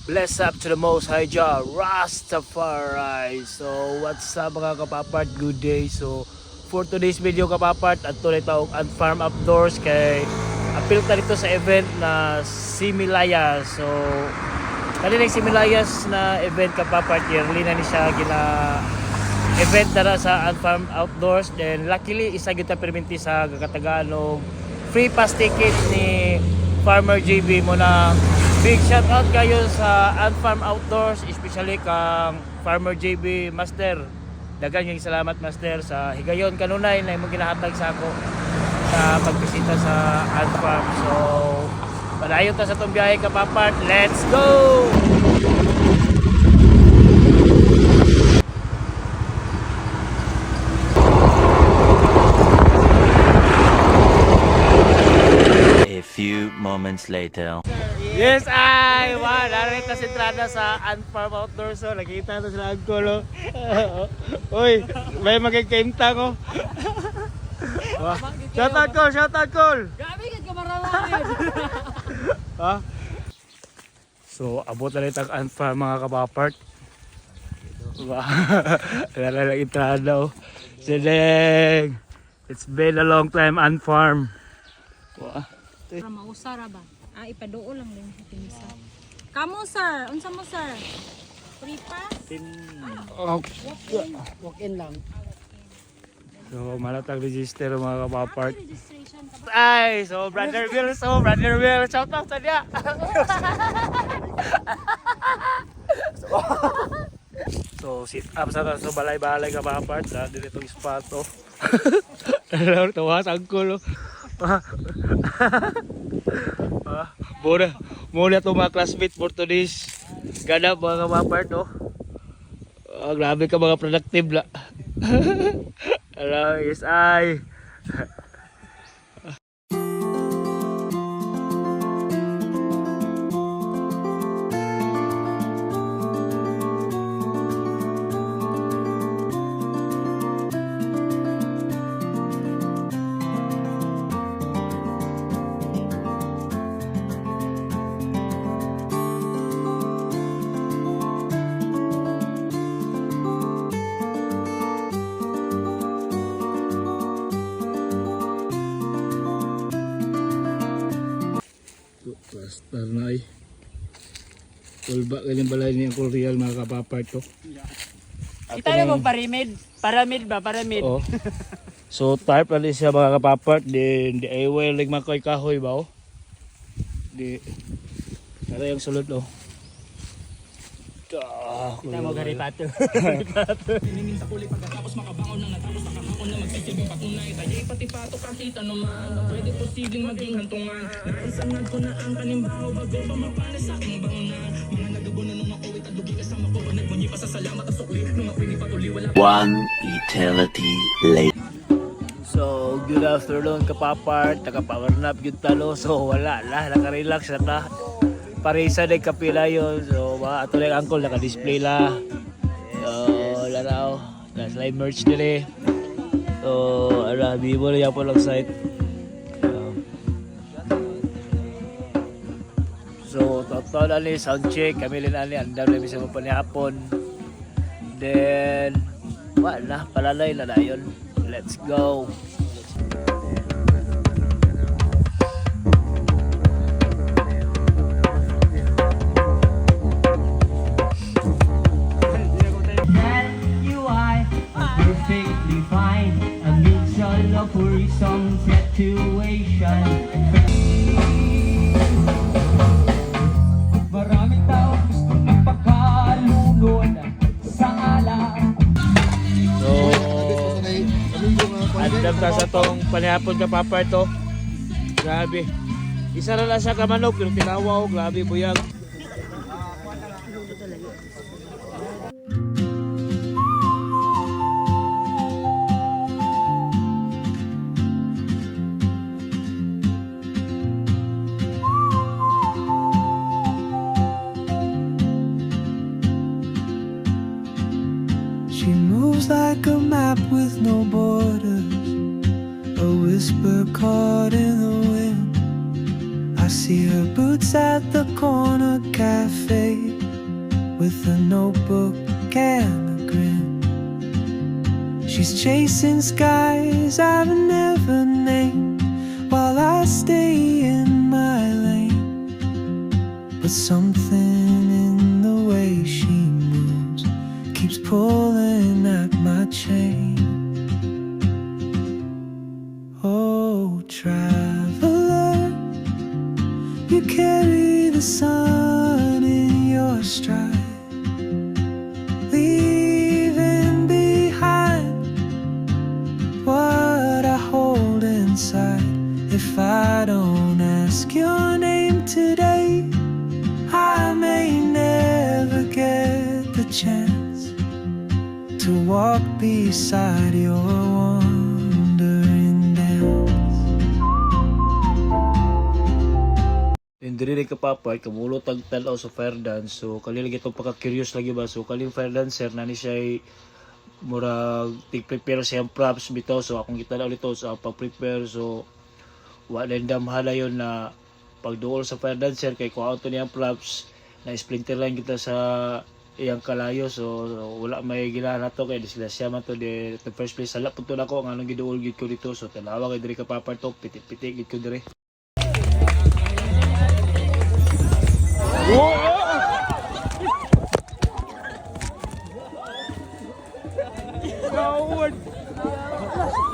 Bless up to the Most High Jah, Rastafari. So, what's up mga kapapart? Good day. So, for today's video kapapart, at tuloy tawag ang Farm Outdoors kay appeal ta dito sa event na Similaya. So, kanilang Similayas na event kapapart, yearly na ni siya gina event na sa Farm Outdoors. Then, luckily, isa kita perminti sa Kakatagalog. Free pass ticket ni Farmer JB mo na. Big shout out kayo sa Farm Outdoors, especially kang Farmer JB Master. Dagan yung salamat Master sa higayon kanunay na imong ginahatag sa ako sa pagbisita sa Farm. So, padayon ta sa tong biyahe kapapart. Let's go! A few moments later. Yes, ay! Wow, narito sa entrada sa Farm Outdoors. So, nakita na sila ang kulo. Uy, may magkikaimtang oh. Shout out call, shout out call! Grabe ka kamarawan. Ha? So, abot na rin ang Farm mga kapapart. Wala lang entrada oh. Sileng! It's been a long time Farm. Wow. Para mausara ba? Ipaduo lang din sa pinsa. Kamu sir, unsa mo sir? Free pass? Walk in lang. So, malatag register mga kapapart. Registration ka ba? Ay, so Brother Will, shout out sa niya. So, sit up sa so balay-balay ka kapapart sa ditong spot oh. Tawas ang kulo. Muna itong mga classmate for today's ganap mga kapapart oh. Grabe ka mga productive la. Hello, yes ay. Pastar na ay. Tulba kanyang balay niya ang real mga kapapart to. Kita na mong paramid ba? Paramid. Oh. So tarp na siya mga kapapart. Then di ay well like makoy kahoy ba oh. Di. Pero yung sulod oh. Kita mo gari pato. Minsan kuli pagkatapos makabangon na natapos nakahakon na magsisilbing patunay tayo pati pato kakita naman na pwede posibleng maging hantungan naisanad ko na ang kanimbaho bago pa mapanis sa aking bangunan mga nagabo na nung mauwit at lugi kasama ko pag nagmunyi pa sa salamat at sukli nung ako'y patuloy wala One eternity later. So good afternoon kapapart. Naka-power nap yun talo. So wala lah. Naka-relax na ta. Parisa na kapila yun. So ato na yung uncle naka-display la. So wala na ako. Nasa merch nila eh. So vivo na yan po lang site. So totoo na ni sound check. Kami rin ani. Andam na mismo pa ni hapon. Then wala palalay na yun. Let's go. Perfectly fine amidst all of worrisome situation. Maraming tao gusto magpakalunod sa ala. So, andam ka sa tong panihapon ka papar to. Grabe. Isa na lang siya kamanok pero tinawaw. Grabe buyag. She moves like a map with no borders, a whisper caught in the wind. I see her boots at the corner cafe, with a notebook and a grin. She's chasing skies I've never named while I stay in my lane. But something in the way she moves keeps pulling at my chain. Oh, traveler, you carry the sun in your stride, leaving behind what I hold inside. If I don't ask your name today, I may never get the chance to walk beside your wandering dance. Diri ka papart kamulot ang tanaw sa fire dance. So kalilig itong pagka-curious lagi ba. So kaling fire dancer na ni siya ay murag tig-prepare siyang props bitaw. So akong kita na ulit to sa pag-prepare. So wala damhala yon na pagduol sa fire dancer kay kuha to niyang props na splinter line kita sa iyang kalayo. So wala may ginahan to kay disgrasya man to the first place. Sala punto na ko ang anong giduol gid ko dito. So tanawa kay diri ka papart to pitik-pitik gid ko diri.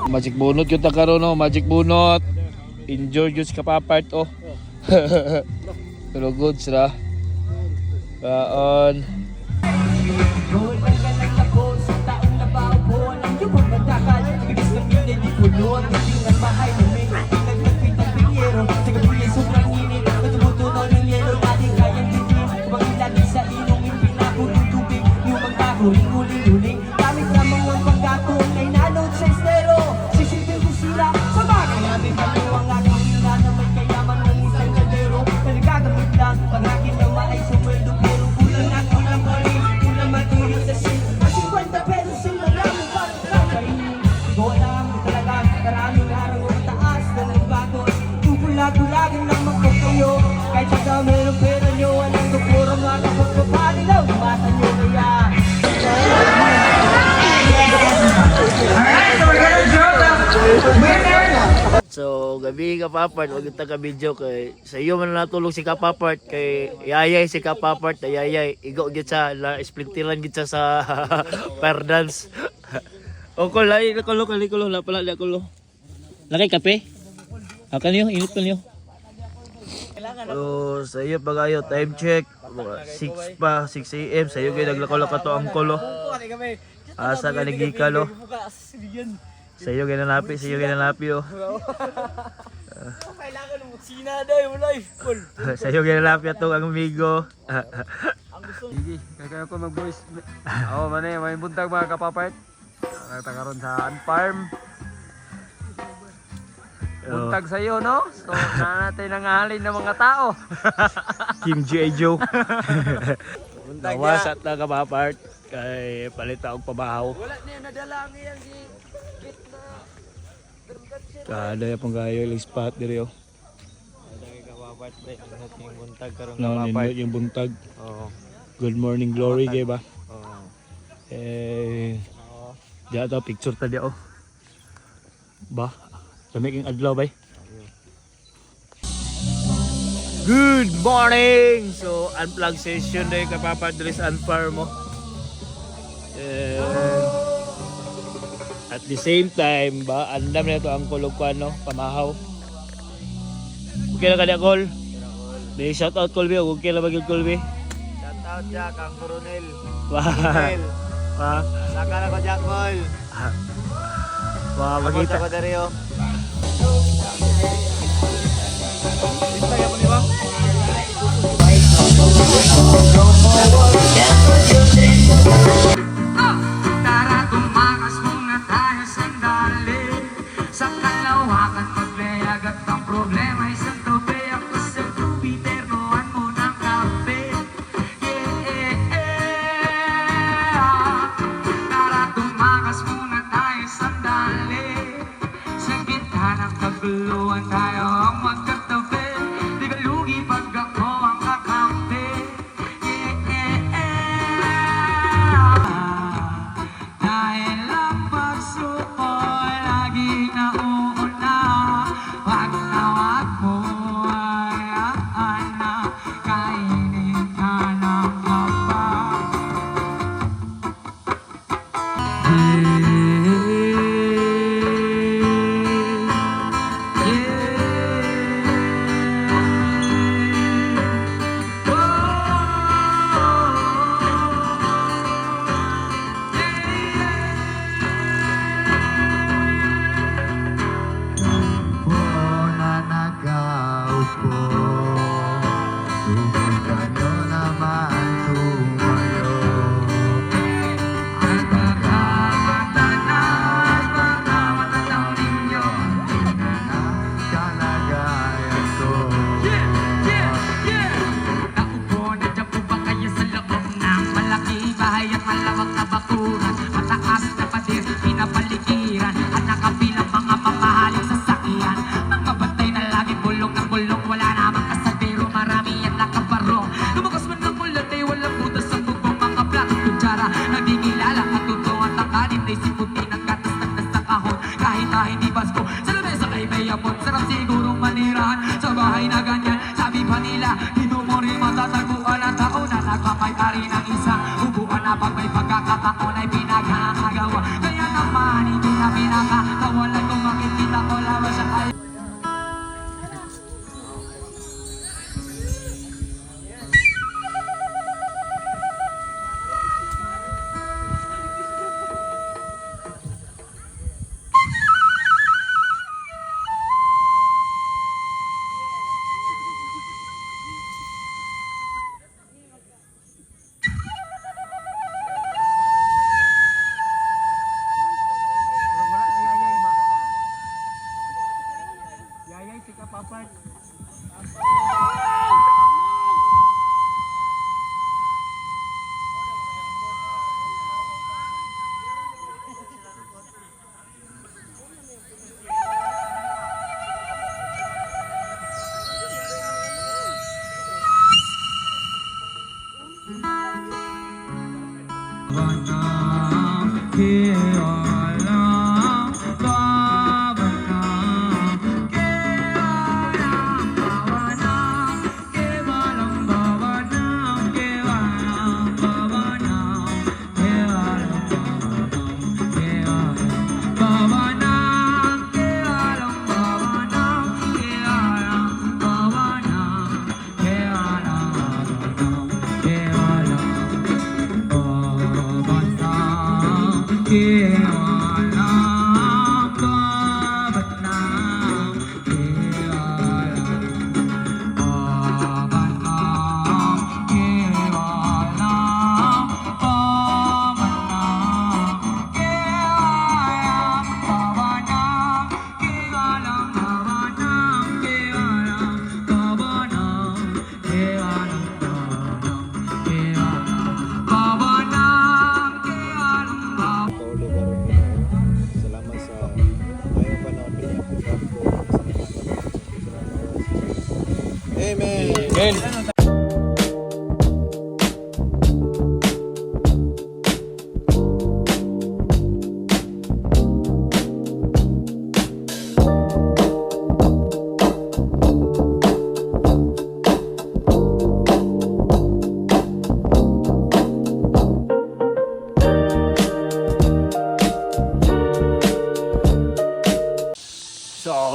Magic bunot yung tagaro no, magic bunot. Enjoy juice ka papart oh. Pero good sila. Kaon. Gawin ka ng lako sa taong nabago. Ang iyong magdakal, bigas ng hindi di pulo. Ang tingnan bahay luming, nagpipit ng pinyero. Sa gabi sobrang init, natutunaw ng yelo. Natin kayang dilim, pag-ilagi sa ilongin. Pinapulong tubig, yung magkahuling-huling-huling. Gamit lamang ang pagkatong ay nalot sa estero. Sisilbing kusira, sa bagay namin paliw ang aking ina na may kayaman ng isang kaldero. Pero gagamit lang, pag-akin ng maay sa mwelo. Pero kulang at kulang pa rin, kulang matuyo sa sin. Ang 50 pesos sila namin para kakainin. Golang, talaga, karaming harang o taas na nagbagot. Tupulag-tulagan lang magpapkayo. Kahit sa meron pera nyo, walang dupurong mga kapagpapali daw. Bata nyo kaya. So gabi ka papart, wag kita ka video kay sa iyo man natulog si ka papart kay yayay si ka papart yayay igo gid sa la splinteran gid sa fire dance. O ko lai ko lo la pala la ko lo. Lakay kape? Akan niyo init pa niyo. So sa iyo pagayo time check 6 pa 6 AM sa iyo gid naglakaw to ang kolo. Asa ka nagikalo? Sa iyo ginanapi, oh. Kailangan mo sina day mo life full. Sa iyo ginanapi atong ang amigo. Sige, kaya ko mag-voice. Oo, mani, may buntag mga kapapart. Nagtakaroon sa Unfarm. Buntag sa iyo, no? So, na natin nangahalin ng mga tao. Kim G.I. Joe. Nawasat na ka papart kay palita og pabahaw. Wala niya nadala ang iyang si Kit na Kada ya panggayo yung spot diri oh. No, nindot yung buntag. Good morning glory kay ba? Diya to picture ta diya oh. Ba? Kami king adlaw bay. Good morning! So, unplug session day kapapad diri sa Unfarm mo. At the same time, ba, andam na ito ang kulog-kuano, pamahaw. Okay na ka niya, Col? May shout out, Colby. Okay na bagil, Colby? shout out Jack ang Coronel. Wah. Saka na ko Jack Col. Wah, magkita. Ako dari oh. Tara tumakas muna tayo sandali. Sa kalawakan paglayag at ang problema isang tope. Ako sa tubi, ternoan mo ng kape. Tara tumakas muna tayo sandali. Sa gitna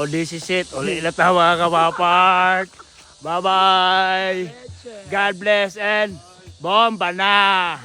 O this is it. Uli na tayo mga kapapart. Bye-bye. God bless and bomba na.